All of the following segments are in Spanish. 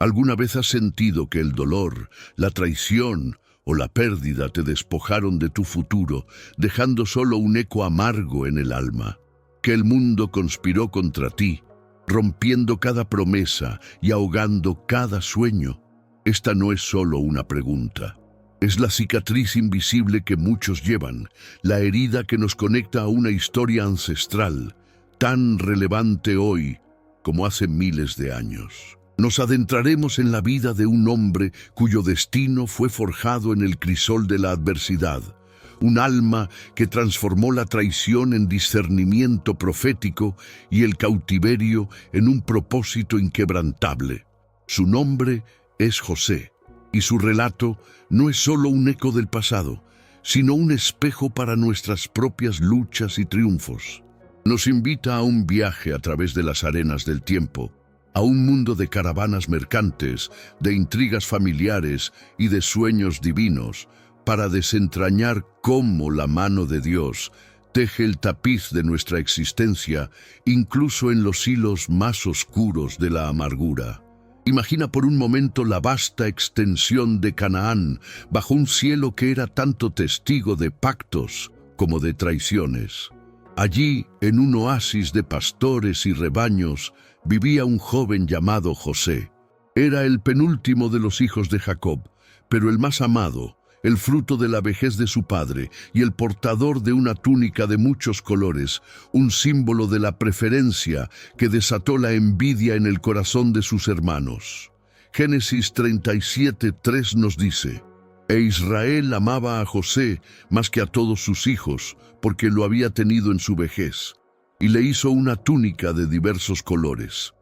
¿Alguna vez has sentido que el dolor, la traición o la pérdida te despojaron de tu futuro, dejando solo un eco amargo en el alma? Que el mundo conspiró contra ti, rompiendo cada promesa y ahogando cada sueño. Esta no es solo una pregunta. Es la cicatriz invisible que muchos llevan, la herida que nos conecta a una historia ancestral, tan relevante hoy como hace miles de años. Nos adentraremos en la vida de un hombre cuyo destino fue forjado en el crisol de la adversidad, un alma que transformó la traición en discernimiento profético y el cautiverio en un propósito inquebrantable. Su nombre es José, y su relato no es solo un eco del pasado, sino un espejo para nuestras propias luchas y triunfos. Nos invita a un viaje a través de las arenas del tiempo, a un mundo de caravanas mercantes, de intrigas familiares y de sueños divinos, para desentrañar cómo la mano de Dios teje el tapiz de nuestra existencia, incluso en los hilos más oscuros de la amargura. Imagina por un momento la vasta extensión de Canaán, bajo un cielo que era tanto testigo de pactos como de traiciones. Allí, en un oasis de pastores y rebaños, vivía un joven llamado José. Era el penúltimo de los hijos de Jacob, pero el más amado, el fruto de la vejez de su padre y el portador de una túnica de muchos colores, un símbolo de la preferencia que desató la envidia en el corazón de sus hermanos. Génesis 37:3 nos dice: «E Israel amaba a José más que a todos sus hijos, porque lo había tenido en su vejez, y le hizo una túnica de diversos colores».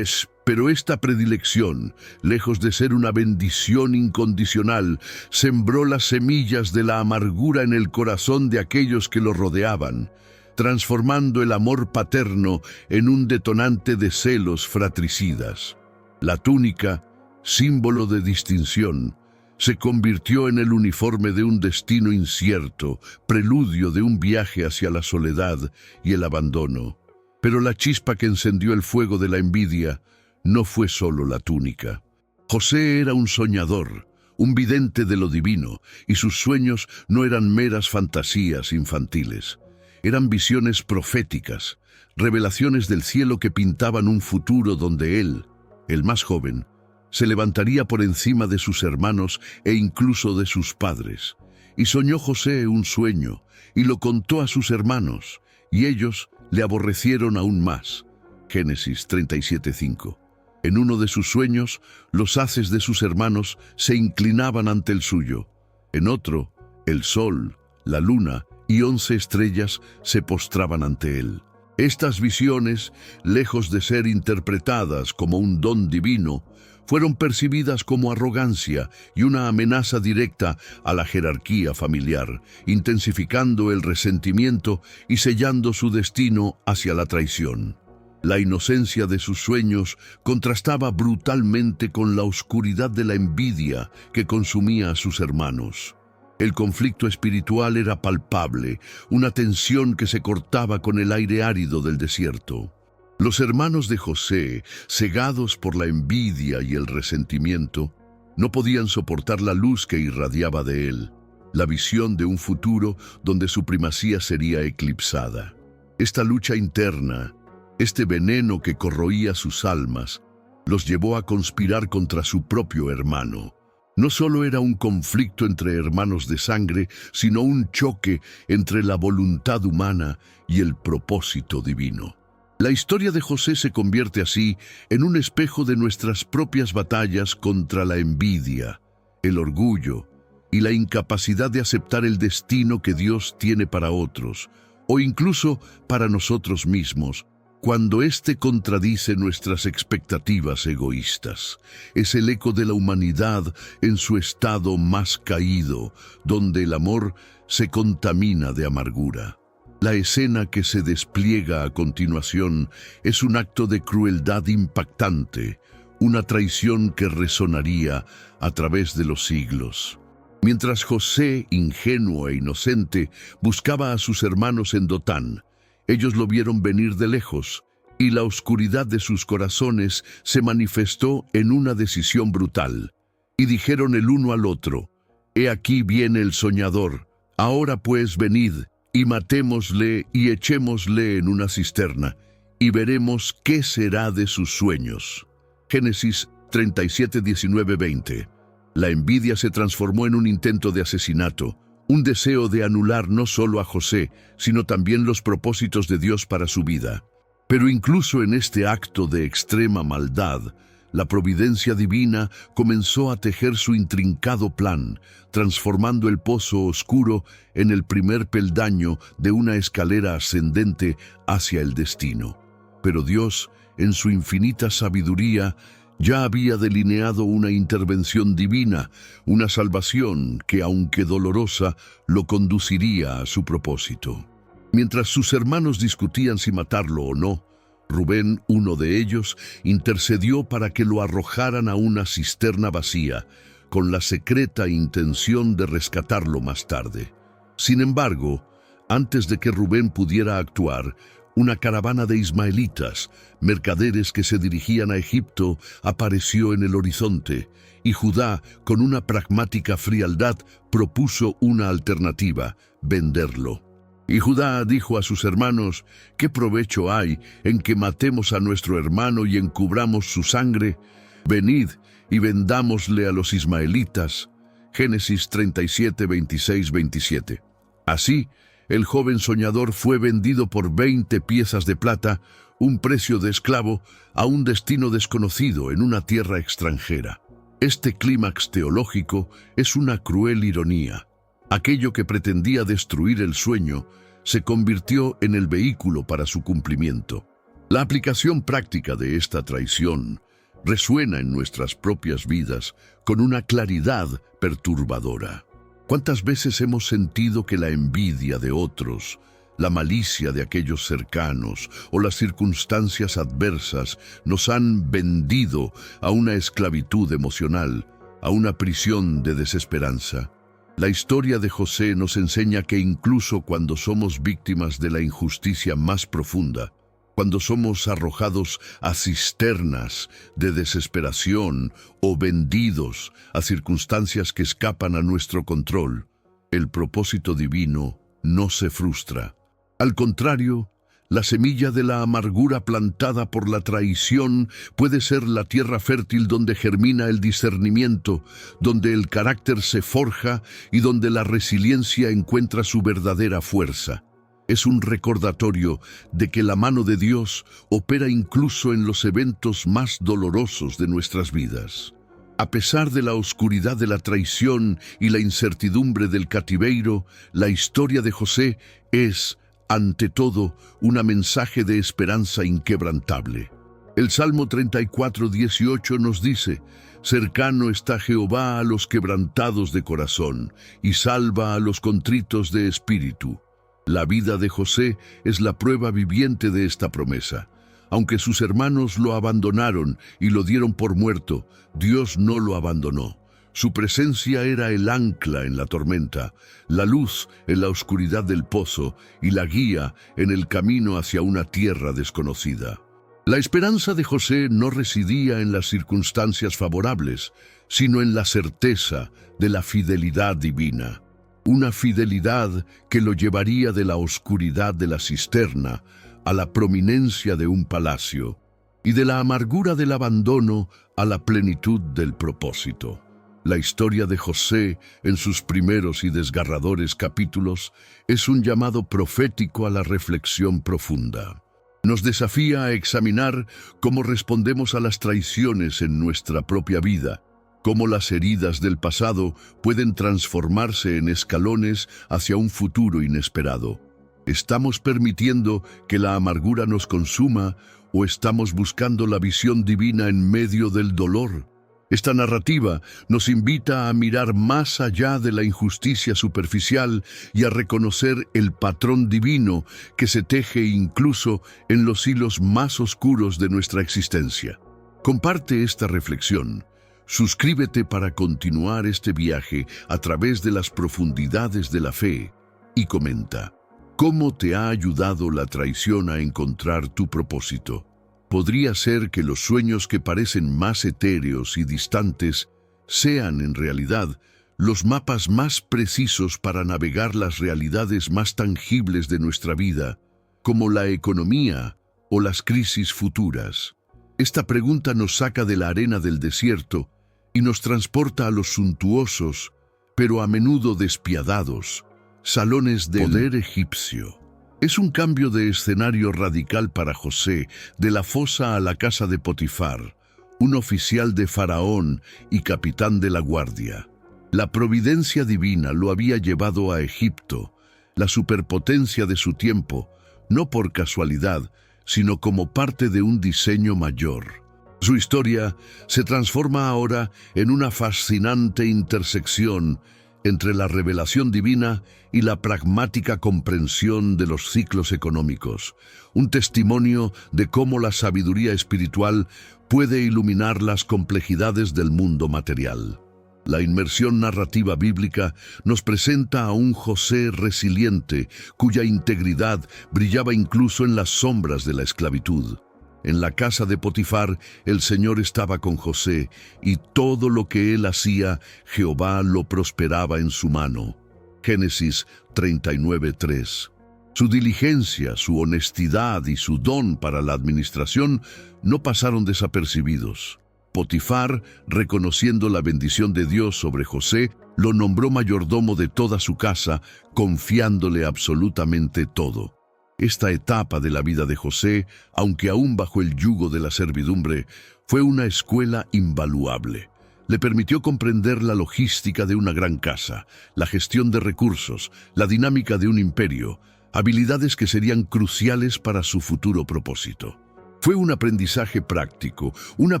Pero esta predilección, lejos de ser una bendición incondicional, sembró las semillas de la amargura en el corazón de aquellos que lo rodeaban, transformando el amor paterno en un detonante de celos fratricidas. La túnica, símbolo de distinción, se convirtió en el uniforme de un destino incierto, preludio de un viaje hacia la soledad y el abandono. Pero la chispa que encendió el fuego de la envidia no fue solo la túnica. José era un soñador, un vidente de lo divino, y sus sueños no eran meras fantasías infantiles. Eran visiones proféticas, revelaciones del cielo que pintaban un futuro donde él, el más joven, se levantaría por encima de sus hermanos e incluso de sus padres. Y soñó José un sueño, y lo contó a sus hermanos, y ellos le aborrecieron aún más. Génesis 37:5. En uno de sus sueños, los haces de sus hermanos se inclinaban ante el suyo. En otro, el sol, la luna y 11 estrellas se postraban ante él. Estas visiones, lejos de ser interpretadas como un don divino, fueron percibidas como arrogancia y una amenaza directa a la jerarquía familiar, intensificando el resentimiento y sellando su destino hacia la traición. La inocencia de sus sueños contrastaba brutalmente con la oscuridad de la envidia que consumía a sus hermanos. El conflicto espiritual era palpable, una tensión que se cortaba con el aire árido del desierto. Los hermanos de José, cegados por la envidia y el resentimiento, no podían soportar la luz que irradiaba de él, la visión de un futuro donde su primacía sería eclipsada. Esta lucha interna, este veneno que corroía sus almas, los llevó a conspirar contra su propio hermano. No solo era un conflicto entre hermanos de sangre, sino un choque entre la voluntad humana y el propósito divino. La historia de José se convierte así en un espejo de nuestras propias batallas contra la envidia, el orgullo y la incapacidad de aceptar el destino que Dios tiene para otros, o incluso para nosotros mismos, cuando éste contradice nuestras expectativas egoístas. Es el eco de la humanidad en su estado más caído, donde el amor se contamina de amargura. La escena que se despliega a continuación es un acto de crueldad impactante, una traición que resonaría a través de los siglos. Mientras José, ingenuo e inocente, buscaba a sus hermanos en Dotán, ellos lo vieron venir de lejos y la oscuridad de sus corazones se manifestó en una decisión brutal. Y dijeron el uno al otro: «He aquí viene el soñador. Ahora pues venid, y matémosle y echémosle en una cisterna, y veremos qué será de sus sueños». Génesis 37, 19, 20. La envidia se transformó en un intento de asesinato, un deseo de anular no solo a José, sino también los propósitos de Dios para su vida. Pero incluso en este acto de extrema maldad, la providencia divina comenzó a tejer su intrincado plan, transformando el pozo oscuro en el primer peldaño de una escalera ascendente hacia el destino. Pero Dios, en su infinita sabiduría, ya había delineado una intervención divina, una salvación que, aunque dolorosa, lo conduciría a su propósito. Mientras sus hermanos discutían si matarlo o no, Rubén, uno de ellos, intercedió para que lo arrojaran a una cisterna vacía, con la secreta intención de rescatarlo más tarde. Sin embargo, antes de que Rubén pudiera actuar, una caravana de ismaelitas, mercaderes que se dirigían a Egipto, apareció en el horizonte, y Judá, con una pragmática frialdad, propuso una alternativa: venderlo. Y Judá dijo a sus hermanos: «¿Qué provecho hay en que matemos a nuestro hermano y encubramos su sangre? Venid y vendámosle a los ismaelitas». Génesis 37, 26, 27. Así, el joven soñador fue vendido por 20 piezas de plata, un precio de esclavo, a un destino desconocido en una tierra extranjera. Este clímax teológico es una cruel ironía. Aquello que pretendía destruir el sueño se convirtió en el vehículo para su cumplimiento. La aplicación práctica de esta traición resuena en nuestras propias vidas con una claridad perturbadora. ¿Cuántas veces hemos sentido que la envidia de otros, la malicia de aquellos cercanos o las circunstancias adversas nos han vendido a una esclavitud emocional, a una prisión de desesperanza? La historia de José nos enseña que incluso cuando somos víctimas de la injusticia más profunda, cuando somos arrojados a cisternas de desesperación o vendidos a circunstancias que escapan a nuestro control, el propósito divino no se frustra. Al contrario, la semilla de la amargura plantada por la traición puede ser la tierra fértil donde germina el discernimiento, donde el carácter se forja y donde la resiliencia encuentra su verdadera fuerza. Es un recordatorio de que la mano de Dios opera incluso en los eventos más dolorosos de nuestras vidas. A pesar de la oscuridad de la traición y la incertidumbre del cativerio, la historia de José es, ante todo, un mensaje de esperanza inquebrantable. El Salmo 34, 18 nos dice: «Cercano está Jehová a los quebrantados de corazón, y salva a los contritos de espíritu». La vida de José es la prueba viviente de esta promesa. Aunque sus hermanos lo abandonaron y lo dieron por muerto, Dios no lo abandonó. Su presencia era el ancla en la tormenta, la luz en la oscuridad del pozo y la guía en el camino hacia una tierra desconocida. La esperanza de José no residía en las circunstancias favorables, sino en la certeza de la fidelidad divina. Una fidelidad que lo llevaría de la oscuridad de la cisterna a la prominencia de un palacio, y de la amargura del abandono a la plenitud del propósito. La historia de José, en sus primeros y desgarradores capítulos, es un llamado profético a la reflexión profunda. Nos desafía a examinar cómo respondemos a las traiciones en nuestra propia vida, cómo las heridas del pasado pueden transformarse en escalones hacia un futuro inesperado. ¿Estamos permitiendo que la amargura nos consuma o estamos buscando la visión divina en medio del dolor? Esta narrativa nos invita a mirar más allá de la injusticia superficial y a reconocer el patrón divino que se teje incluso en los hilos más oscuros de nuestra existencia. Comparte esta reflexión. Suscríbete para continuar este viaje a través de las profundidades de la fe y comenta: ¿cómo te ha ayudado la traición a encontrar tu propósito? Podría ser que los sueños que parecen más etéreos y distantes sean, en realidad, los mapas más precisos para navegar las realidades más tangibles de nuestra vida, como la economía o las crisis futuras. Esta pregunta nos saca de la arena del desierto y nos transporta a los suntuosos, pero a menudo despiadados, salones del poder egipcio. Es un cambio de escenario radical para José, de la fosa a la casa de Potifar, un oficial de Faraón y capitán de la guardia. La providencia divina lo había llevado a Egipto, la superpotencia de su tiempo, no por casualidad, sino como parte de un diseño mayor. Su historia se transforma ahora en una fascinante intersección entre la revelación divina y la pragmática comprensión de los ciclos económicos, un testimonio de cómo la sabiduría espiritual puede iluminar las complejidades del mundo material. La inmersión narrativa bíblica nos presenta a un José resiliente, cuya integridad brillaba incluso en las sombras de la esclavitud. En la casa de Potifar, el Señor estaba con José, y todo lo que él hacía, Jehová lo prosperaba en su mano. Génesis 39:3. Su diligencia, su honestidad y su don para la administración no pasaron desapercibidos. Potifar, reconociendo la bendición de Dios sobre José, lo nombró mayordomo de toda su casa, confiándole absolutamente todo. Esta etapa de la vida de José, aunque aún bajo el yugo de la servidumbre, fue una escuela invaluable. Le permitió comprender la logística de una gran casa, la gestión de recursos, la dinámica de un imperio, habilidades que serían cruciales para su futuro propósito. Fue un aprendizaje práctico, una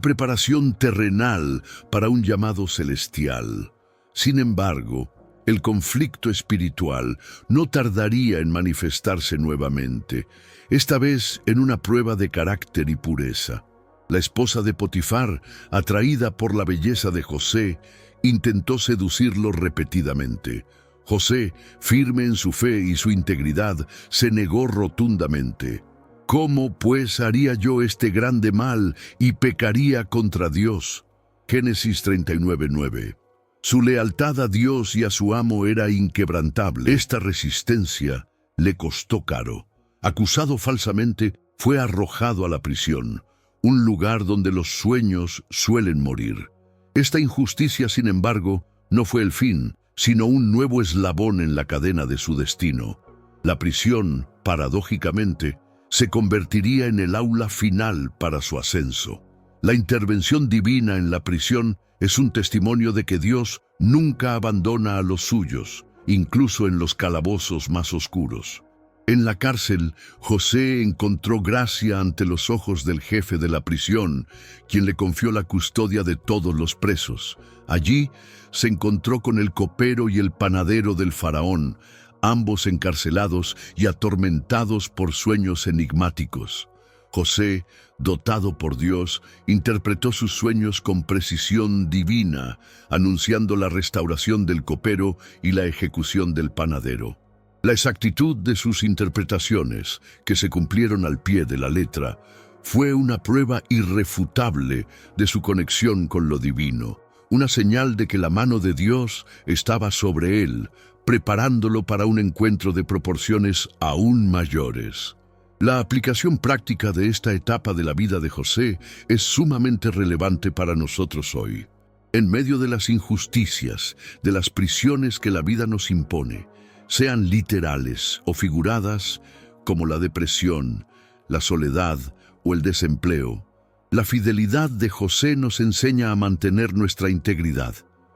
preparación terrenal para un llamado celestial. Sin embargo, el conflicto espiritual no tardaría en manifestarse nuevamente, esta vez en una prueba de carácter y pureza. La esposa de Potifar, atraída por la belleza de José, intentó seducirlo repetidamente. José, firme en su fe y su integridad, se negó rotundamente. ¿Cómo, pues, haría yo este grande mal y pecaría contra Dios? Génesis 39:9. Su lealtad a Dios y a su amo era inquebrantable. Esta resistencia le costó caro. Acusado falsamente, fue arrojado a la prisión, un lugar donde los sueños suelen morir. Esta injusticia, sin embargo, no fue el fin, sino un nuevo eslabón en la cadena de su destino. La prisión, paradójicamente, se convertiría en el aula final para su ascenso. La intervención divina en la prisión es un testimonio de que Dios nunca abandona a los suyos, incluso en los calabozos más oscuros. En la cárcel, José encontró gracia ante los ojos del jefe de la prisión, quien le confió la custodia de todos los presos. Allí se encontró con el copero y el panadero del faraón, ambos encarcelados y atormentados por sueños enigmáticos. José, dotado por Dios, interpretó sus sueños con precisión divina, anunciando la restauración del copero y la ejecución del panadero. La exactitud de sus interpretaciones, que se cumplieron al pie de la letra, fue una prueba irrefutable de su conexión con lo divino, una señal de que la mano de Dios estaba sobre él, preparándolo para un encuentro de proporciones aún mayores. La aplicación práctica de esta etapa de la vida de José es sumamente relevante para nosotros hoy. En medio de las injusticias, de las prisiones que la vida nos impone, sean literales o figuradas, como la depresión, la soledad o el desempleo, la fidelidad de José nos enseña a mantener nuestra integridad.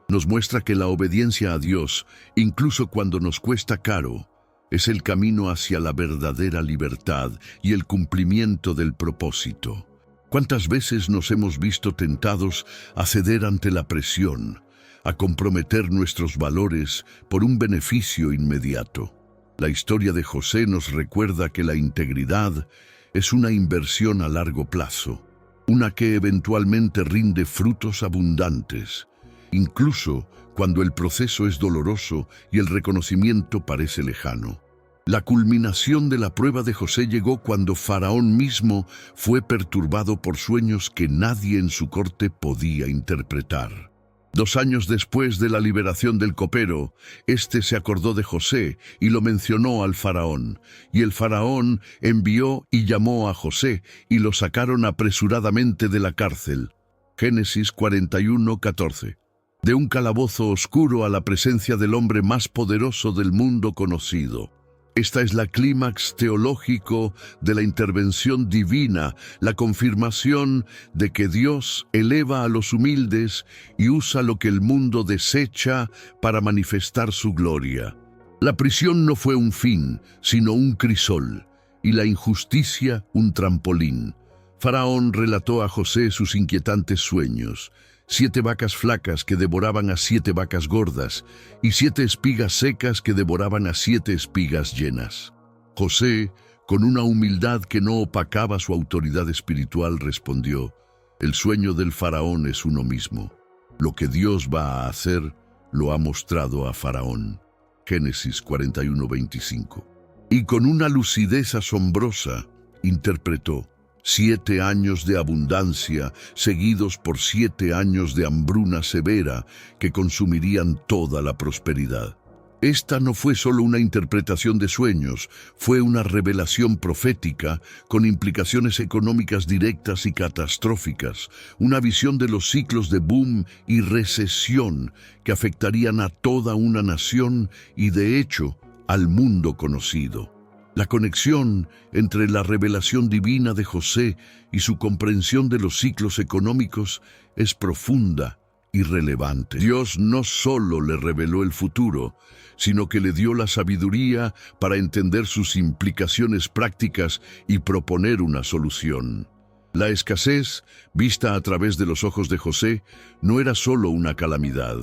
Nos muestra que la obediencia a Dios, incluso cuando nos cuesta caro, es el camino hacia la verdadera libertad y el cumplimiento del propósito. ¿Cuántas veces nos hemos visto tentados a ceder ante la presión, a comprometer nuestros valores por un beneficio inmediato? La historia de José nos recuerda que la integridad es una inversión a largo plazo, una que eventualmente rinde frutos abundantes, incluso cuando el proceso es doloroso y el reconocimiento parece lejano. La culminación de la prueba de José llegó cuando Faraón mismo fue perturbado por sueños que nadie en su corte podía interpretar. 2 años después de la liberación del copero, éste se acordó de José y lo mencionó al faraón. Y el faraón envió y llamó a José y lo sacaron apresuradamente de la cárcel. Génesis 41:14. De un calabozo oscuro a la presencia del hombre más poderoso del mundo conocido. Esta es la clímax teológico de la intervención divina, la confirmación de que Dios eleva a los humildes y usa lo que el mundo desecha para manifestar su gloria. La prisión no fue un fin, sino un crisol, y la injusticia un trampolín. Faraón relató a José sus inquietantes sueños. 7 vacas flacas que devoraban a 7 vacas gordas, y 7 espigas secas que devoraban a 7 espigas llenas. José, con una humildad que no opacaba su autoridad espiritual, respondió: el sueño del faraón es uno mismo. Lo que Dios va a hacer, lo ha mostrado a Faraón. Génesis 41:25. Y con una lucidez asombrosa, interpretó: 7 años de abundancia, seguidos por 7 años de hambruna severa que consumirían toda la prosperidad. Esta no fue solo una interpretación de sueños, fue una revelación profética con implicaciones económicas directas y catastróficas, una visión de los ciclos de boom y recesión que afectarían a toda una nación y, de hecho, al mundo conocido. La conexión entre la revelación divina de José y su comprensión de los ciclos económicos es profunda y relevante. Dios no solo le reveló el futuro, sino que le dio la sabiduría para entender sus implicaciones prácticas y proponer una solución. La escasez, vista a través de los ojos de José, no era solo una calamidad,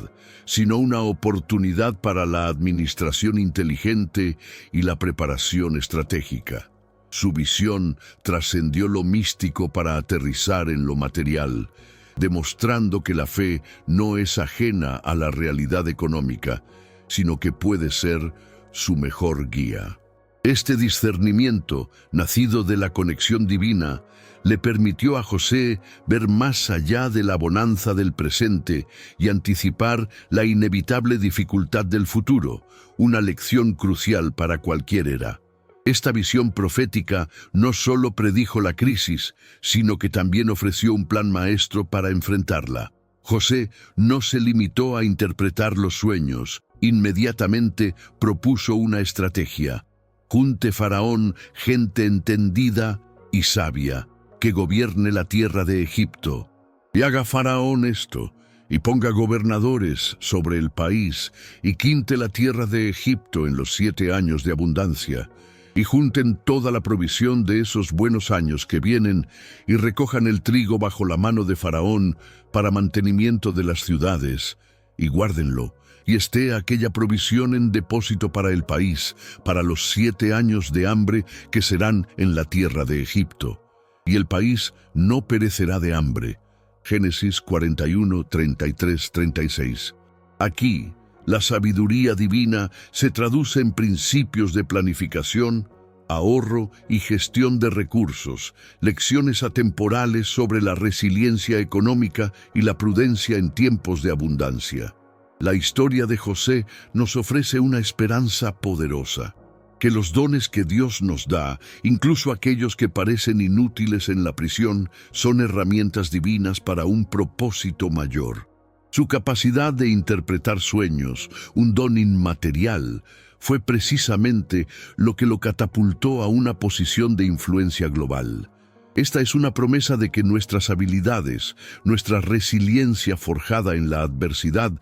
sino una oportunidad para la administración inteligente y la preparación estratégica. Su visión trascendió lo místico para aterrizar en lo material, demostrando que la fe no es ajena a la realidad económica, sino que puede ser su mejor guía. Este discernimiento, nacido de la conexión divina, le permitió a José ver más allá de la bonanza del presente y anticipar la inevitable dificultad del futuro, una lección crucial para cualquier era. Esta visión profética no solo predijo la crisis, sino que también ofreció un plan maestro para enfrentarla. José no se limitó a interpretar los sueños, inmediatamente propuso una estrategia. Junte Faraón gente entendida y sabia, que gobierne la tierra de Egipto. Y haga Faraón esto, y ponga gobernadores sobre el país, y quinte la tierra de Egipto en los 7 años de abundancia, y junten toda la provisión de esos buenos años que vienen, y recojan el trigo bajo la mano de Faraón para mantenimiento de las ciudades, y guárdenlo, y esté aquella provisión en depósito para el país, para los 7 años de hambre que serán en la tierra de Egipto. Y el país no perecerá de hambre. Génesis 41, 33, 36. Aquí, la sabiduría divina se traduce en principios de planificación, ahorro y gestión de recursos, lecciones atemporales sobre la resiliencia económica y la prudencia en tiempos de abundancia. La historia de José nos ofrece una esperanza poderosa. Que los dones que Dios nos da, incluso aquellos que parecen inútiles en la prisión, son herramientas divinas para un propósito mayor. Su capacidad de interpretar sueños, un don inmaterial, fue precisamente lo que lo catapultó a una posición de influencia global. Esta es una promesa de que nuestras habilidades, nuestra resiliencia forjada en la adversidad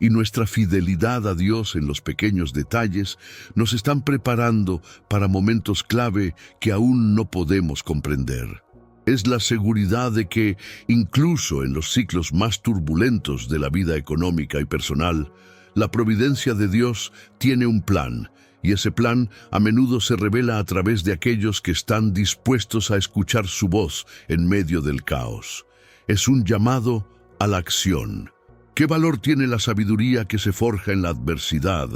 y nuestra fidelidad a Dios en los pequeños detalles nos están preparando para momentos clave que aún no podemos comprender. Es la seguridad de que, incluso en los ciclos más turbulentos de la vida económica y personal, la providencia de Dios tiene un plan, y ese plan a menudo se revela a través de aquellos que están dispuestos a escuchar su voz en medio del caos. Es un llamado a la acción. ¿Qué valor tiene la sabiduría que se forja en la adversidad?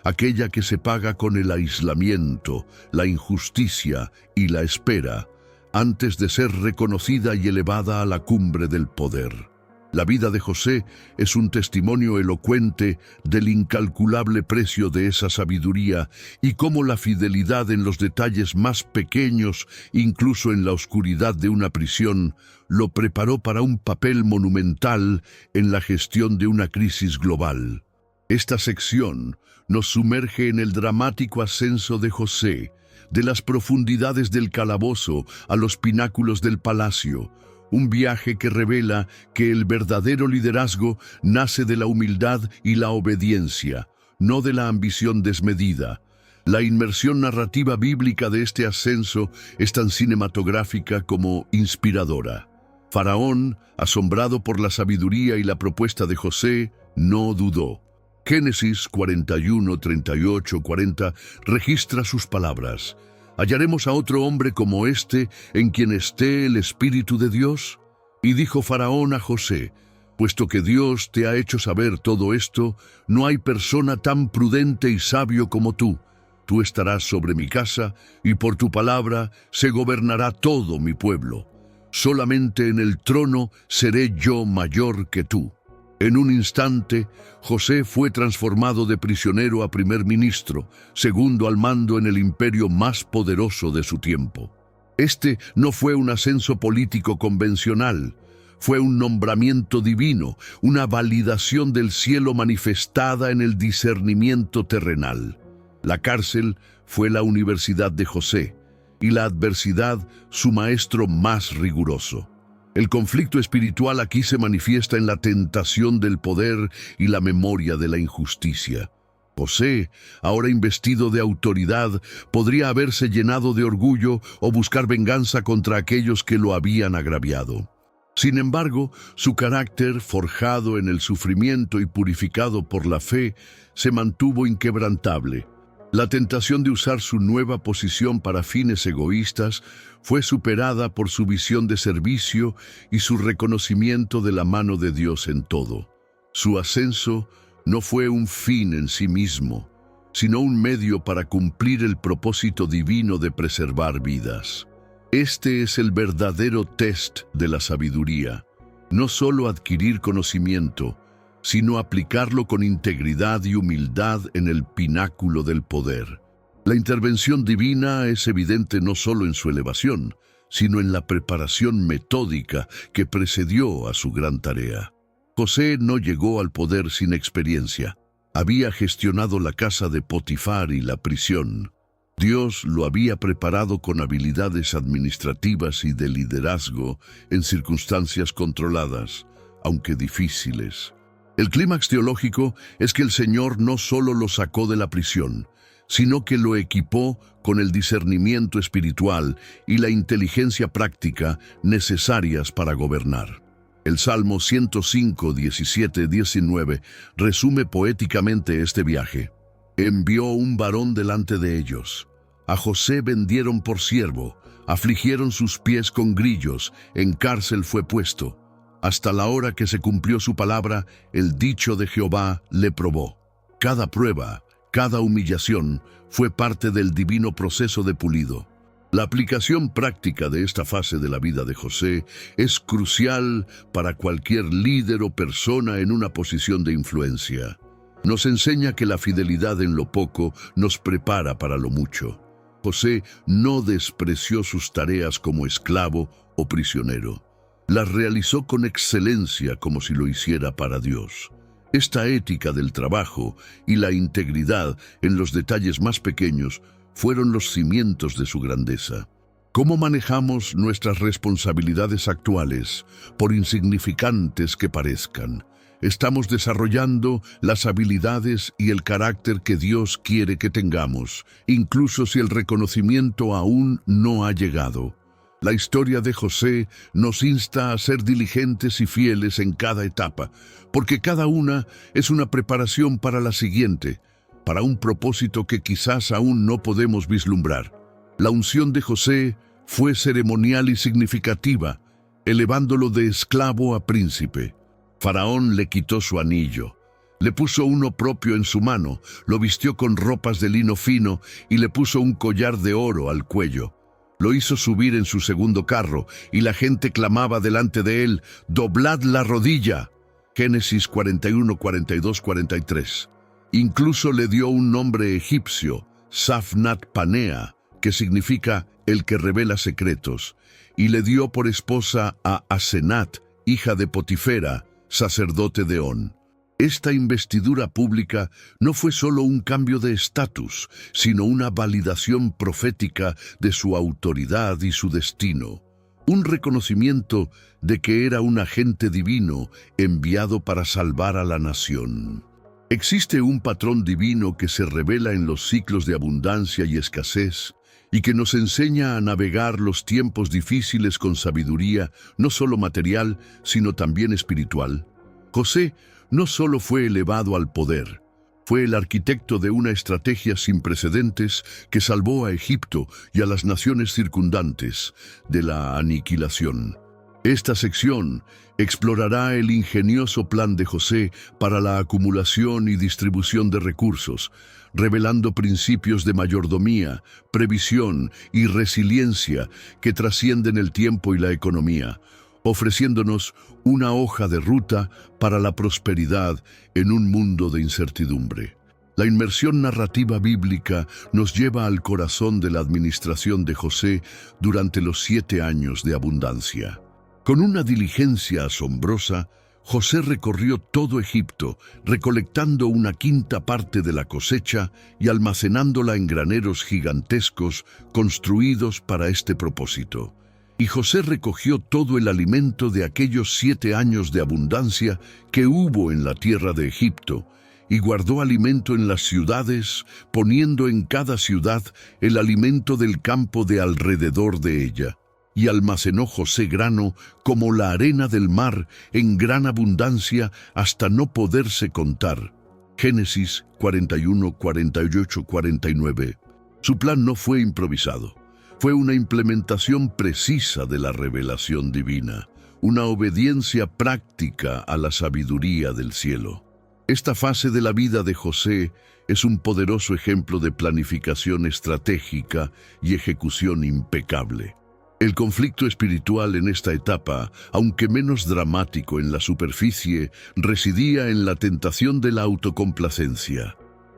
aquella que se paga con el aislamiento, la injusticia y la espera, antes de ser reconocida y elevada a la cumbre del poder. La vida de José es un testimonio elocuente del incalculable precio de esa sabiduría y cómo la fidelidad en los detalles más pequeños, incluso en la oscuridad de una prisión, lo preparó para un papel monumental en la gestión de una crisis global. Esta sección nos sumerge en el dramático ascenso de José, de las profundidades del calabozo a los pináculos del palacio, un viaje que revela que el verdadero liderazgo nace de la humildad y la obediencia, no de la ambición desmedida. La inmersión narrativa bíblica de este ascenso es tan cinematográfica como inspiradora. Faraón, asombrado por la sabiduría y la propuesta de José, no dudó. Génesis 41, 38, 40 registra sus palabras. ¿Hallaremos a otro hombre como este en quien esté el Espíritu de Dios? Y dijo Faraón a José: puesto que Dios te ha hecho saber todo esto, no hay persona tan prudente y sabio como tú. Tú estarás sobre mi casa, y por tu palabra se gobernará todo mi pueblo. Solamente en el trono seré yo mayor que tú. En un instante, José fue transformado de prisionero a primer ministro, segundo al mando en el imperio más poderoso de su tiempo. Este no fue un ascenso político convencional, fue un nombramiento divino, una validación del cielo manifestada en el discernimiento terrenal. La cárcel fue la universidad de José, y la adversidad su maestro más riguroso. El conflicto espiritual aquí se manifiesta en la tentación del poder y la memoria de la injusticia. José, ahora investido de autoridad, podría haberse llenado de orgullo o buscar venganza contra aquellos que lo habían agraviado. Sin embargo, su carácter, forjado en el sufrimiento y purificado por la fe, se mantuvo inquebrantable. La tentación de usar su nueva posición para fines egoístas fue superada por su visión de servicio y su reconocimiento de la mano de Dios en todo. Su ascenso no fue un fin en sí mismo, sino un medio para cumplir el propósito divino de preservar vidas. Este es el verdadero test de la sabiduría. No solo adquirir conocimiento, sino aplicarlo con integridad y humildad en el pináculo del poder. La intervención divina es evidente no solo en su elevación, sino en la preparación metódica que precedió a su gran tarea. José no llegó al poder sin experiencia. Había gestionado la casa de Potifar y la prisión. Dios lo había preparado con habilidades administrativas y de liderazgo en circunstancias controladas, aunque difíciles. El clímax teológico es que el Señor no solo lo sacó de la prisión, sino que lo equipó con el discernimiento espiritual y la inteligencia práctica necesarias para gobernar. El Salmo 105, 17, 19 resume poéticamente este viaje. Envió un varón delante de ellos. A José vendieron por siervo, afligieron sus pies con grillos, en cárcel fue puesto. Hasta la hora que se cumplió su palabra, el dicho de Jehová le probó. Cada prueba, cada humillación, fue parte del divino proceso de pulido. La aplicación práctica de esta fase de la vida de José es crucial para cualquier líder o persona en una posición de influencia. Nos enseña que la fidelidad en lo poco nos prepara para lo mucho. José no despreció sus tareas como esclavo o prisionero. Las realizó con excelencia como si lo hiciera para Dios. Esta ética del trabajo y la integridad en los detalles más pequeños fueron los cimientos de su grandeza. ¿Cómo manejamos nuestras responsabilidades actuales, por insignificantes que parezcan? ¿Estamos desarrollando las habilidades y el carácter que Dios quiere que tengamos, incluso si el reconocimiento aún no ha llegado? La historia de José nos insta a ser diligentes y fieles en cada etapa, porque cada una es una preparación para la siguiente, para un propósito que quizás aún no podemos vislumbrar. La unción de José fue ceremonial y significativa, elevándolo de esclavo a príncipe. Faraón le quitó su anillo, Le puso uno propio en su mano, lo vistió con ropas de lino fino y le puso un collar de oro al cuello. Lo hizo subir en su segundo carro y la gente clamaba delante de él: «¡Doblad la rodilla!». Génesis 41, 42, 43. Incluso le dio un nombre egipcio, Safnat Panea, que significa el que revela secretos, y le dio por esposa a Asenat, hija de Potifera, sacerdote de On. Esta investidura pública no fue solo un cambio de estatus, sino una validación profética de su autoridad y su destino. Un reconocimiento de que era un agente divino enviado para salvar a la nación. Existe un patrón divino que se revela en los ciclos de abundancia y escasez y que nos enseña a navegar los tiempos difíciles con sabiduría, no solo material, sino también espiritual. José no solo fue elevado al poder, fue el arquitecto de una estrategia sin precedentes que salvó a Egipto y a las naciones circundantes de la aniquilación. Esta sección explorará el ingenioso plan de José para la acumulación y distribución de recursos, revelando principios de mayordomía, previsión y resiliencia que trascienden el tiempo y la economía, ofreciéndonos una hoja de ruta para la prosperidad en un mundo de incertidumbre. La inmersión narrativa bíblica nos lleva al corazón de la administración de José durante los 7 años de abundancia. Con una diligencia asombrosa, José recorrió todo Egipto, recolectando una quinta parte de la cosecha y almacenándola en graneros gigantescos construidos para este propósito. Y José recogió todo el alimento de aquellos 7 años de abundancia que hubo en la tierra de Egipto, y guardó alimento en las ciudades, poniendo en cada ciudad el alimento del campo de alrededor de ella. Y almacenó José grano como la arena del mar en gran abundancia hasta no poderse contar. Génesis 41, 48, 49. Su plan no fue improvisado. Fue una implementación precisa de la revelación divina, una obediencia práctica a la sabiduría del cielo. Esta fase de la vida de José es un poderoso ejemplo de planificación estratégica y ejecución impecable. El conflicto espiritual en esta etapa, aunque menos dramático en la superficie, residía en la tentación de la autocomplacencia.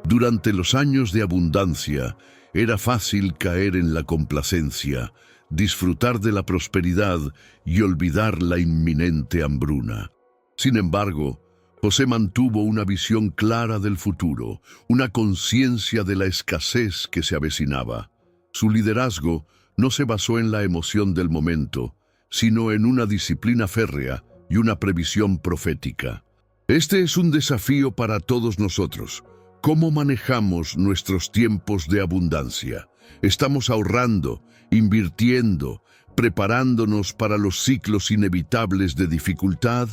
Durante los años de abundancia, era fácil caer en la complacencia, disfrutar de la prosperidad y olvidar la inminente hambruna. Sin embargo, José mantuvo una visión clara del futuro, una conciencia de la escasez que se avecinaba. Su liderazgo no se basó en la emoción del momento, sino en una disciplina férrea y una previsión profética. Este es un desafío para todos nosotros. ¿Cómo manejamos nuestros tiempos de abundancia? ¿Estamos ahorrando, invirtiendo, preparándonos para los ciclos inevitables de dificultad?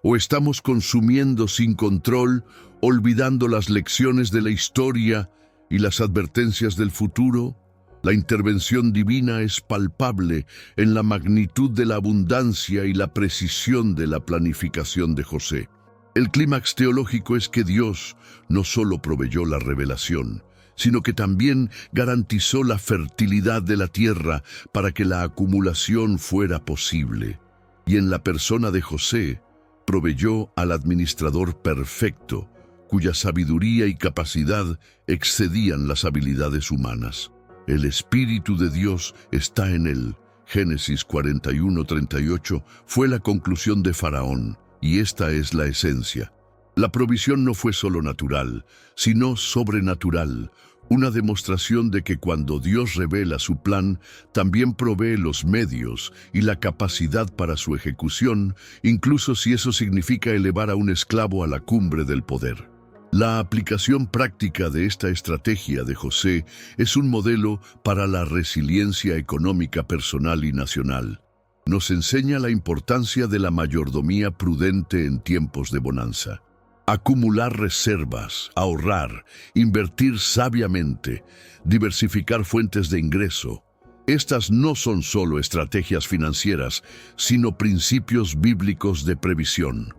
¿O estamos consumiendo sin control, olvidando las lecciones de la historia y las advertencias del futuro? La intervención divina es palpable en la magnitud de la abundancia y la precisión de la planificación de José. El clímax teológico es que Dios no solo proveyó la revelación, sino que también garantizó la fertilidad de la tierra para que la acumulación fuera posible. Y en la persona de José, proveyó al administrador perfecto, cuya sabiduría y capacidad excedían las habilidades humanas. El Espíritu de Dios está en él. Génesis 41:38 fue la conclusión de Faraón. Y esta es la esencia. La provisión no fue solo natural, sino sobrenatural, una demostración de que cuando Dios revela su plan, también provee los medios y la capacidad para su ejecución, incluso si eso significa elevar a un esclavo a la cumbre del poder. La aplicación práctica de esta estrategia de José es un modelo para la resiliencia económica personal y nacional. Nos enseña la importancia de la mayordomía prudente en tiempos de bonanza. Acumular reservas, ahorrar, invertir sabiamente, diversificar fuentes de ingreso. Estas no son solo estrategias financieras, sino principios bíblicos de previsión.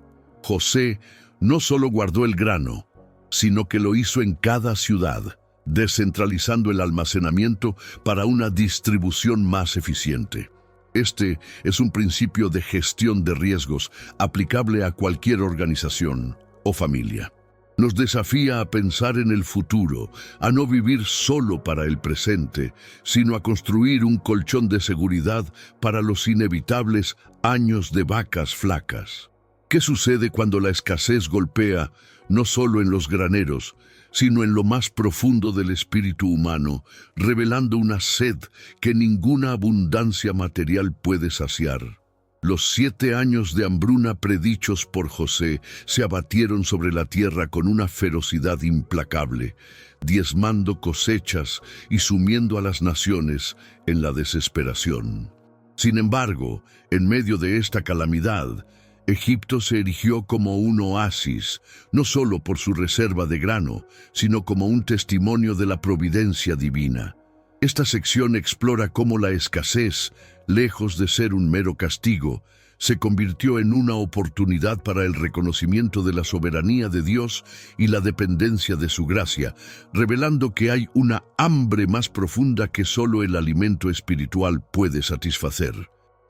José no solo guardó el grano, sino que lo hizo en cada ciudad, descentralizando el almacenamiento para una distribución más eficiente. Este es un principio de gestión de riesgos aplicable a cualquier organización o familia. Nos desafía a pensar en el futuro, a no vivir solo para el presente, sino a construir un colchón de seguridad para los inevitables años de vacas flacas. ¿Qué sucede cuando la escasez golpea no solo en los graneros, sino en lo más profundo del espíritu humano, revelando una sed que ninguna abundancia material puede saciar? Los 7 años de hambruna predichos por José se abatieron sobre la tierra con una ferocidad implacable, diezmando cosechas y sumiendo a las naciones en la desesperación. Sin embargo, en medio de esta calamidad, Egipto se erigió como un oasis, no solo por su reserva de grano, sino como un testimonio de la providencia divina. Esta sección explora cómo la escasez, lejos de ser un mero castigo, se convirtió en una oportunidad para el reconocimiento de la soberanía de Dios y la dependencia de su gracia, revelando que hay una hambre más profunda que solo el alimento espiritual puede satisfacer.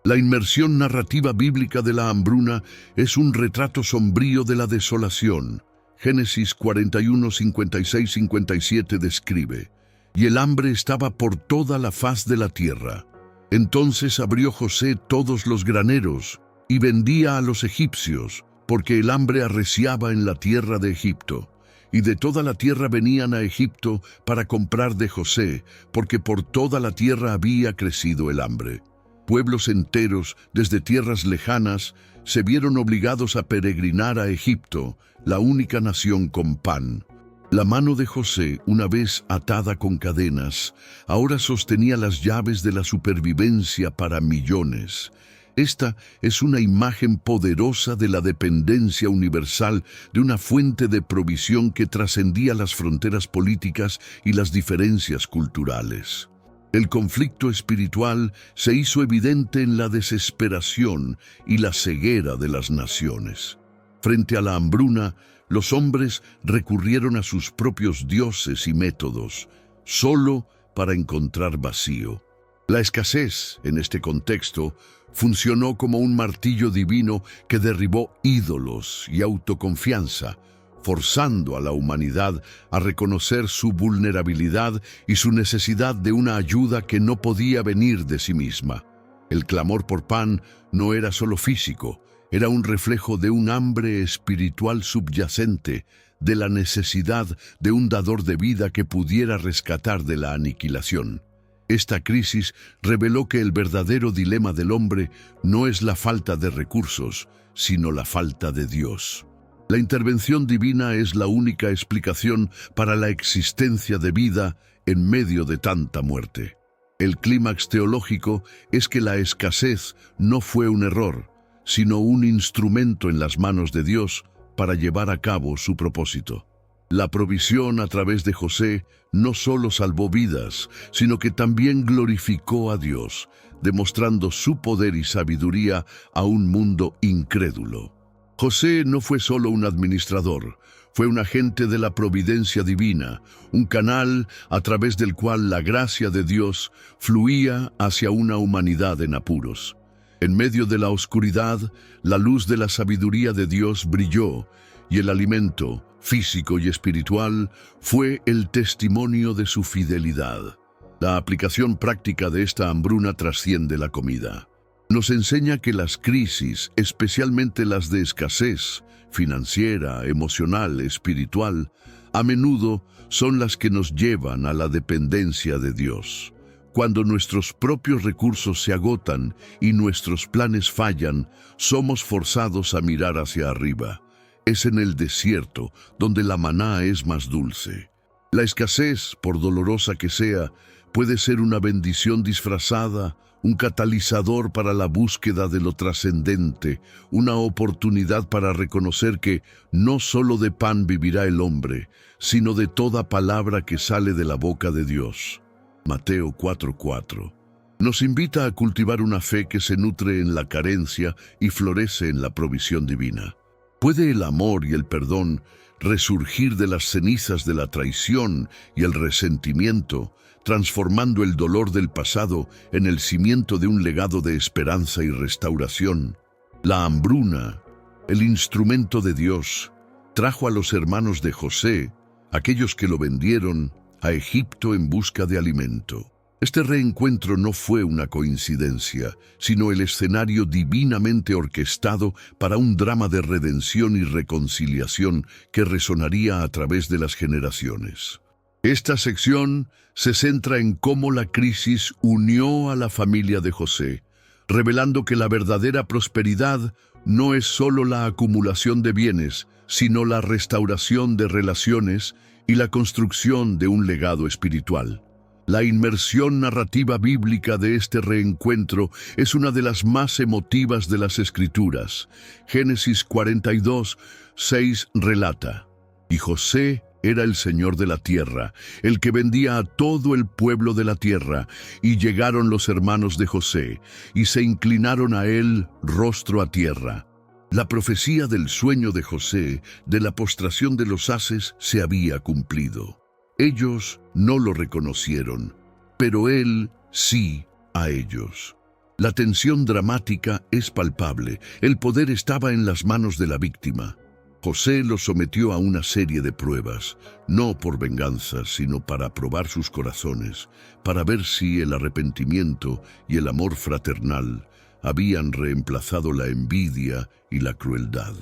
La inmersión narrativa bíblica de la hambruna es un retrato sombrío de la desolación. Génesis 41, 56, 57 describe: «Y el hambre estaba por toda la faz de la tierra. Entonces abrió José todos los graneros y vendía a los egipcios, porque el hambre arreciaba en la tierra de Egipto. Y de toda la tierra venían a Egipto para comprar de José, porque por toda la tierra había crecido el hambre». Pueblos enteros, desde tierras lejanas, se vieron obligados a peregrinar a Egipto, la única nación con pan. La mano de José, una vez atada con cadenas, ahora sostenía las llaves de la supervivencia para millones. Esta es una imagen poderosa de la dependencia universal de una fuente de provisión que trascendía las fronteras políticas y las diferencias culturales. El conflicto espiritual se hizo evidente en la desesperación y la ceguera de las naciones. Frente a la hambruna, los hombres recurrieron a sus propios dioses y métodos, solo para encontrar vacío. La escasez, en este contexto, funcionó como un martillo divino que derribó ídolos y autoconfianza, forzando a la humanidad a reconocer su vulnerabilidad y su necesidad de una ayuda que no podía venir de sí misma. El clamor por pan no era solo físico, era un reflejo de un hambre espiritual subyacente, de la necesidad de un dador de vida que pudiera rescatar de la aniquilación. Esta crisis reveló que el verdadero dilema del hombre no es la falta de recursos, sino la falta de Dios. La intervención divina es la única explicación para la existencia de vida en medio de tanta muerte. El clímax teológico es que la escasez no fue un error, sino un instrumento en las manos de Dios para llevar a cabo su propósito. La provisión a través de José no solo salvó vidas, sino que también glorificó a Dios, demostrando su poder y sabiduría a un mundo incrédulo. José no fue solo un administrador, fue un agente de la providencia divina, un canal a través del cual la gracia de Dios fluía hacia una humanidad en apuros. En medio de la oscuridad, la luz de la sabiduría de Dios brilló, y el alimento, físico y espiritual, fue el testimonio de su fidelidad. La aplicación práctica de esta hambruna trasciende la comida. Nos enseña que las crisis, especialmente las de escasez, financiera, emocional, espiritual, a menudo son las que nos llevan a la dependencia de Dios. Cuando nuestros propios recursos se agotan y nuestros planes fallan, somos forzados a mirar hacia arriba. Es en el desierto donde la maná es más dulce. La escasez, por dolorosa que sea, puede ser una bendición disfrazada, un catalizador para la búsqueda de lo trascendente, una oportunidad para reconocer que no solo de pan vivirá el hombre, sino de toda palabra que sale de la boca de Dios. Mateo 4:4. Nos invita a cultivar una fe que se nutre en la carencia y florece en la provisión divina. ¿Puede el amor y el perdón resurgir de las cenizas de la traición y el resentimiento, transformando el dolor del pasado en el cimiento de un legado de esperanza y restauración? La hambruna, el instrumento de Dios, trajo a los hermanos de José, aquellos que lo vendieron, a Egipto en busca de alimento. Este reencuentro no fue una coincidencia, sino el escenario divinamente orquestado para un drama de redención y reconciliación que resonaría a través de las generaciones. Esta sección se centra en cómo la crisis unió a la familia de José, revelando que la verdadera prosperidad no es solo la acumulación de bienes, sino la restauración de relaciones y la construcción de un legado espiritual. La inmersión narrativa bíblica de este reencuentro es una de las más emotivas de las Escrituras. Génesis 42:6 relata: «Y José era el señor de la tierra, el que vendía a todo el pueblo de la tierra, y llegaron los hermanos de José, y se inclinaron a él rostro a tierra». La profecía del sueño de José, de la postración de los haces, se había cumplido. Ellos no lo reconocieron, pero él sí a ellos. La tensión dramática es palpable. El poder estaba en las manos de la víctima. José los sometió a una serie de pruebas, no por venganza, sino para probar sus corazones, para ver si el arrepentimiento y el amor fraternal habían reemplazado la envidia y la crueldad.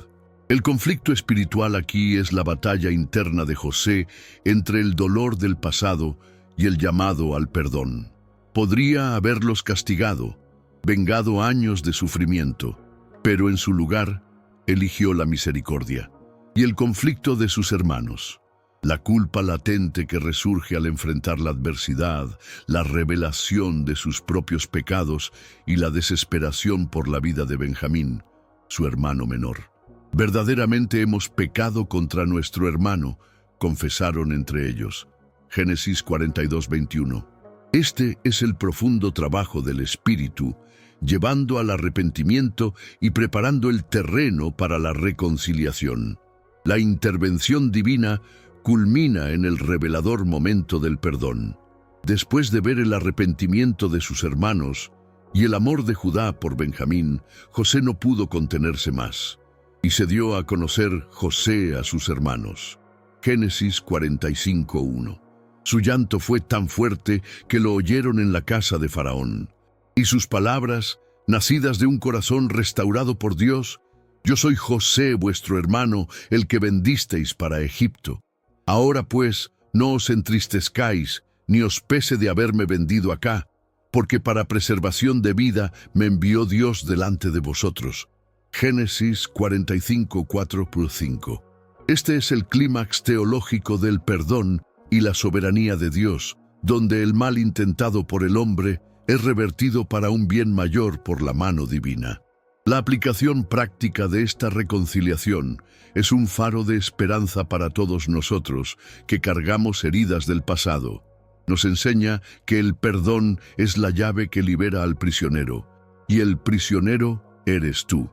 El conflicto espiritual aquí es la batalla interna de José entre el dolor del pasado y el llamado al perdón. Podría haberlos castigado, vengado años de sufrimiento, pero en su lugar eligió la misericordia y el conflicto de sus hermanos. La culpa latente que resurge al enfrentar la adversidad, la revelación de sus propios pecados y la desesperación por la vida de Benjamín, su hermano menor. «Verdaderamente hemos pecado contra nuestro hermano», confesaron entre ellos. Génesis 42:21. Este es el profundo trabajo del Espíritu, llevando al arrepentimiento y preparando el terreno para la reconciliación. La intervención divina culmina en el revelador momento del perdón. Después de ver el arrepentimiento de sus hermanos y el amor de Judá por Benjamín, José no pudo contenerse más, y se dio a conocer José a sus hermanos. Génesis 45:1. Su llanto fue tan fuerte que lo oyeron en la casa de Faraón. Y sus palabras, nacidas de un corazón restaurado por Dios: «Yo soy José, vuestro hermano, el que vendisteis para Egipto. Ahora pues, no os entristezcáis, ni os pese de haberme vendido acá, porque para preservación de vida me envió Dios delante de vosotros». Génesis 45:4-5. Este es el clímax teológico del perdón y la soberanía de Dios, donde el mal intentado por el hombre es revertido para un bien mayor por la mano divina. La aplicación práctica de esta reconciliación es un faro de esperanza para todos nosotros que cargamos heridas del pasado. Nos enseña que el perdón es la llave que libera al prisionero, y el prisionero eres tú.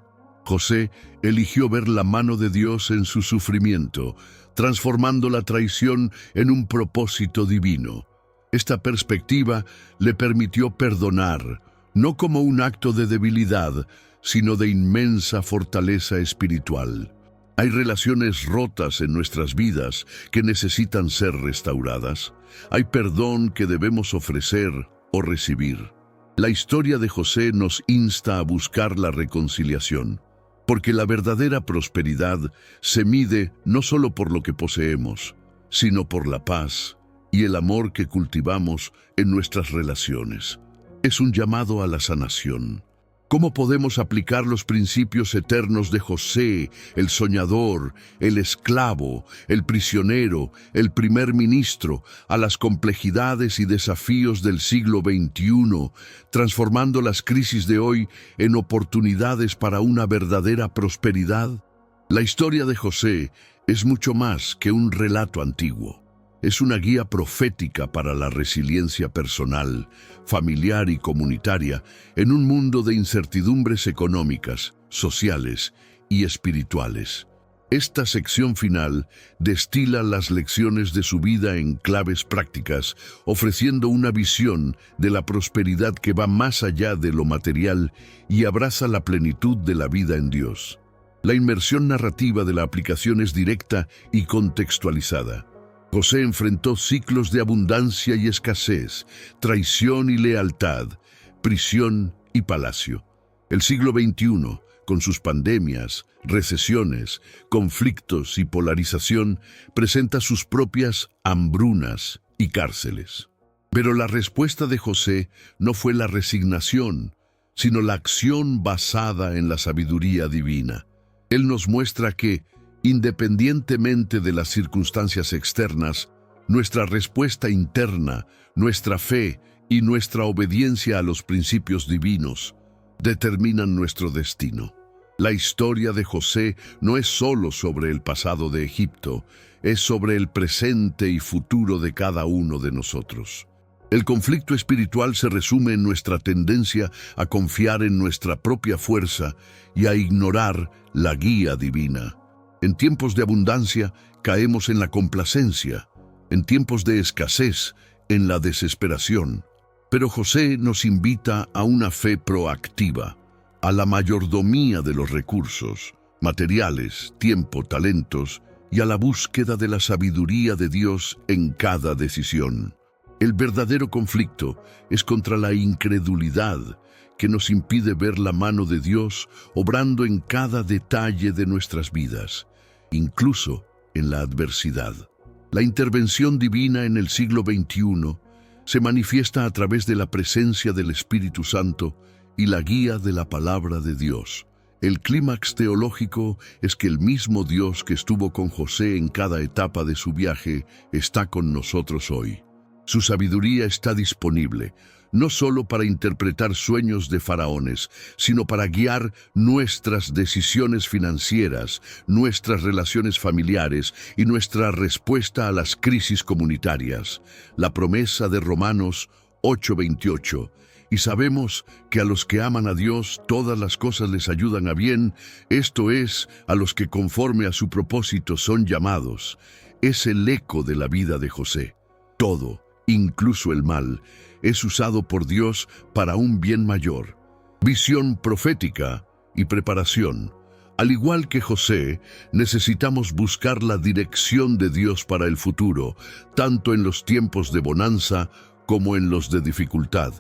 José eligió ver la mano de Dios en su sufrimiento, transformando la traición en un propósito divino. Esta perspectiva le permitió perdonar, no como un acto de debilidad, sino de inmensa fortaleza espiritual. Hay relaciones rotas en nuestras vidas que necesitan ser restauradas. Hay perdón que debemos ofrecer o recibir. La historia de José nos insta a buscar la reconciliación, porque la verdadera prosperidad se mide no solo por lo que poseemos, sino por la paz y el amor que cultivamos en nuestras relaciones. Es un llamado a la sanación. ¿Cómo podemos aplicar los principios eternos de José, el soñador, el esclavo, el prisionero, el primer ministro, a las complejidades y desafíos del siglo XXI, transformando las crisis de hoy en oportunidades para una verdadera prosperidad? La historia de José es mucho más que un relato antiguo. Es una guía profética para la resiliencia personal, familiar y comunitaria en un mundo de incertidumbres económicas, sociales y espirituales. Esta sección final destila las lecciones de su vida en claves prácticas, ofreciendo una visión de la prosperidad que va más allá de lo material y abraza la plenitud de la vida en Dios. La inmersión narrativa de la aplicación es directa y contextualizada. José enfrentó ciclos de abundancia y escasez, traición y lealtad, prisión y palacio. El siglo XXI, con sus pandemias, recesiones, conflictos y polarización, presenta sus propias hambrunas y cárceles. Pero la respuesta de José no fue la resignación, sino la acción basada en la sabiduría divina. Él nos muestra que, independientemente de las circunstancias externas, nuestra respuesta interna, nuestra fe y nuestra obediencia a los principios divinos determinan nuestro destino. La historia de José no es solo sobre el pasado de Egipto, es sobre el presente y futuro de cada uno de nosotros. El conflicto espiritual se resume en nuestra tendencia a confiar en nuestra propia fuerza y a ignorar la guía divina. En tiempos de abundancia, caemos en la complacencia. En tiempos de escasez, en la desesperación. Pero José nos invita a una fe proactiva, a la mayordomía de los recursos, materiales, tiempo, talentos, y a la búsqueda de la sabiduría de Dios en cada decisión. El verdadero conflicto es contra la incredulidad, que nos impide ver la mano de Dios obrando en cada detalle de nuestras vidas, incluso en la adversidad. La intervención divina en el siglo XXI se manifiesta a través de la presencia del Espíritu Santo y la guía de la palabra de Dios. El clímax teológico es que el mismo Dios que estuvo con José en cada etapa de su viaje está con nosotros hoy. Su sabiduría está disponible, no solo para interpretar sueños de faraones, sino para guiar nuestras decisiones financieras, nuestras relaciones familiares y nuestra respuesta a las crisis comunitarias. La promesa de Romanos 8:28. Y sabemos que a los que aman a Dios todas las cosas les ayudan a bien, esto es, a los que conforme a su propósito son llamados. Es el eco de la vida de José. Todo, incluso el mal, es usado por Dios para un bien mayor. Visión profética y preparación. Al igual que José, necesitamos buscar la dirección de Dios para el futuro, tanto en los tiempos de bonanza como en los de dificultad.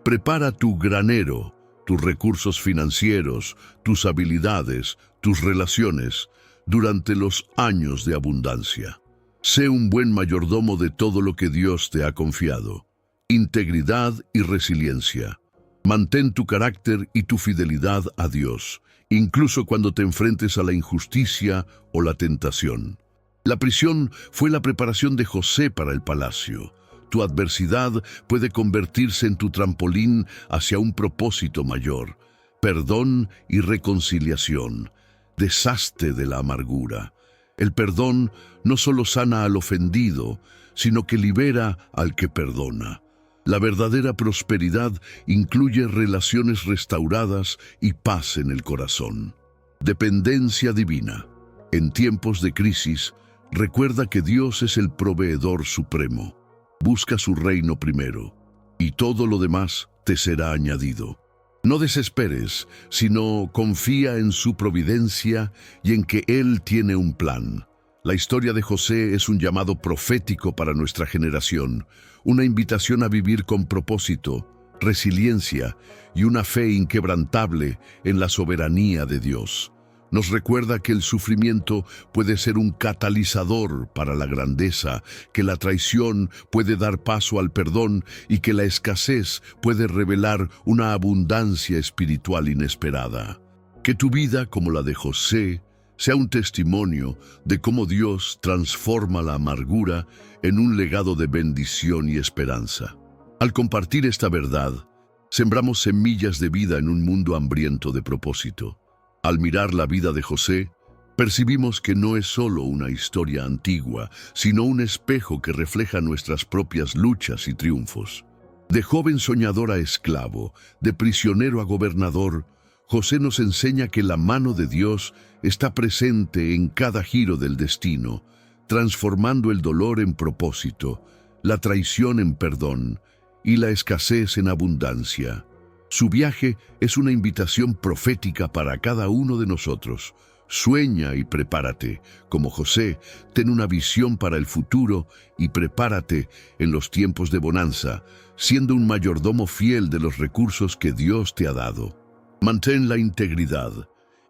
Prepara tu granero, tus recursos financieros, tus habilidades, tus relaciones, durante los años de abundancia. Sé un buen mayordomo de todo lo que Dios te ha confiado. Integridad y resiliencia. Mantén tu carácter y tu fidelidad a Dios, incluso cuando te enfrentes a la injusticia o la tentación. La prisión fue la preparación de José para el palacio. Tu adversidad puede convertirse en tu trampolín hacia un propósito mayor. Perdón y reconciliación. Deshazte de la amargura. El perdón no solo sana al ofendido, sino que libera al que perdona. La verdadera prosperidad incluye relaciones restauradas y paz en el corazón. Dependencia divina. En tiempos de crisis, recuerda que Dios es el proveedor supremo. Busca su reino primero, y todo lo demás te será añadido. No desesperes, sino confía en su providencia y en que Él tiene un plan. La historia de José es un llamado profético para nuestra generación, una invitación a vivir con propósito, resiliencia y una fe inquebrantable en la soberanía de Dios. Nos recuerda que el sufrimiento puede ser un catalizador para la grandeza, que la traición puede dar paso al perdón y que la escasez puede revelar una abundancia espiritual inesperada. Que tu vida, como la de José, sea un testimonio de cómo Dios transforma la amargura en un legado de bendición y esperanza. Al compartir esta verdad, sembramos semillas de vida en un mundo hambriento de propósito. Al mirar la vida de José, percibimos que no es solo una historia antigua, sino un espejo que refleja nuestras propias luchas y triunfos. De joven soñador a esclavo, de prisionero a gobernador, José nos enseña que la mano de Dios está presente en cada giro del destino, transformando el dolor en propósito, la traición en perdón y la escasez en abundancia. Su viaje es una invitación profética para cada uno de nosotros. Sueña y prepárate. Como José, ten una visión para el futuro y prepárate en los tiempos de bonanza, siendo un mayordomo fiel de los recursos que Dios te ha dado. Mantén la integridad.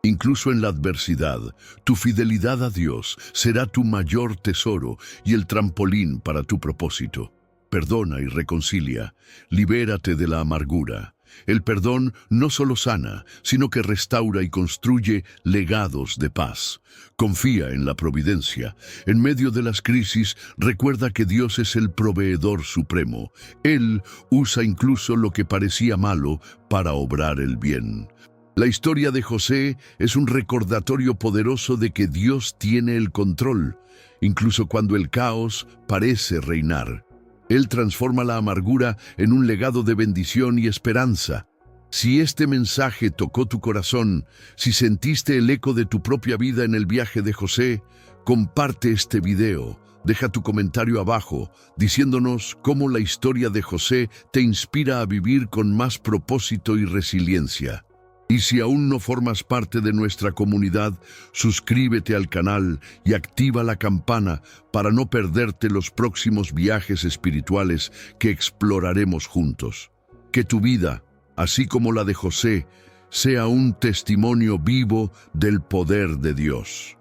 Incluso en la adversidad, tu fidelidad a Dios será tu mayor tesoro y el trampolín para tu propósito. Perdona y reconcilia. Libérate de la amargura. El perdón no solo sana, sino que restaura y construye legados de paz. Confía en la providencia. En medio de las crisis, recuerda que Dios es el proveedor supremo. Él usa incluso lo que parecía malo para obrar el bien. La historia de José es un recordatorio poderoso de que Dios tiene el control, incluso cuando el caos parece reinar. Él transforma la amargura en un legado de bendición y esperanza. Si este mensaje tocó tu corazón, si sentiste el eco de tu propia vida en el viaje de José, comparte este video. Deja tu comentario abajo, diciéndonos cómo la historia de José te inspira a vivir con más propósito y resiliencia. Y si aún no formas parte de nuestra comunidad, suscríbete al canal y activa la campana para no perderte los próximos viajes espirituales que exploraremos juntos. Que tu vida, así como la de José, sea un testimonio vivo del poder de Dios.